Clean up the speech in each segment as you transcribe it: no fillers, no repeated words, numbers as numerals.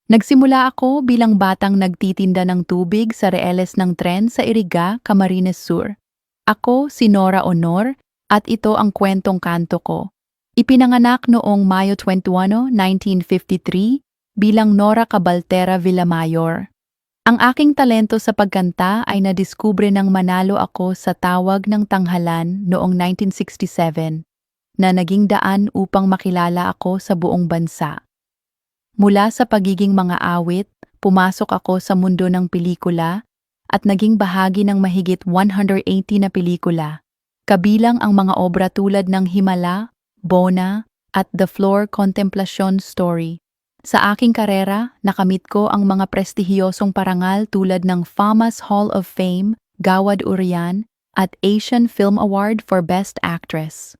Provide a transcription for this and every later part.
Nagsimula ako bilang batang nagtitinda ng tubig sa reeles ng tren sa Iriga, Camarines Sur. Ako si Nora Honor at ito ang kwentong kanto ko. Ipinanganak noong Mayo 21, 1953 bilang Nora Cabaltera Villamayor. Ang aking talento sa pagkanta ay nadiskubre nang manalo ako sa Tawag ng Tanghalan noong 1967 na naging daan upang makilala ako sa buong bansa. Mula sa pagiging mga awit, pumasok ako sa mundo ng pelikula at naging bahagi ng mahigit 180 na pelikula, kabilang ang mga obra tulad ng Himala, Bona, at The Floor Contemplation Story. Sa aking karera, nakamit ko ang mga prestihiyosong parangal tulad ng FAMAS Hall of Fame, Gawad Urian, at Asian Film Award for Best Actress.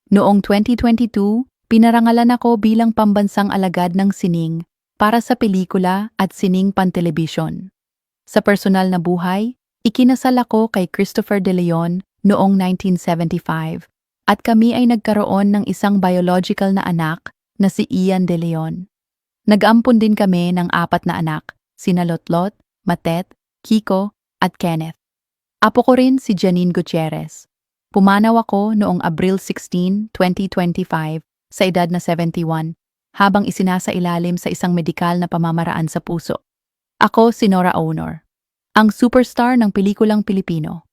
Noong 2022, pinarangalan ako bilang pambansang alagad ng sining para sa pelikula at sining pantelebisyon. Sa personal na buhay, ikinasal ako kay Christopher De Leon noong 1975 at kami ay nagkaroon ng isang biological na anak na si Ian De Leon. Nag-ampon din kami ng 4 na anak, sina Lotlot, Matet, Kiko, at Kenneth. Apo ko rin si Janine Gutierrez. Pumanaw ako noong Abril 16, 2025 sa edad na 71 habang isinasailalim sa isang medikal na pamamaraan sa puso. Ako si Nora Honor, ang superstar ng pelikulang Pilipino.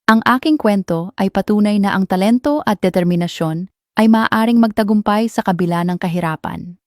Ang aking kwento ay patunay na ang talento at determinasyon ay maaaring magtagumpay sa kabila ng kahirapan.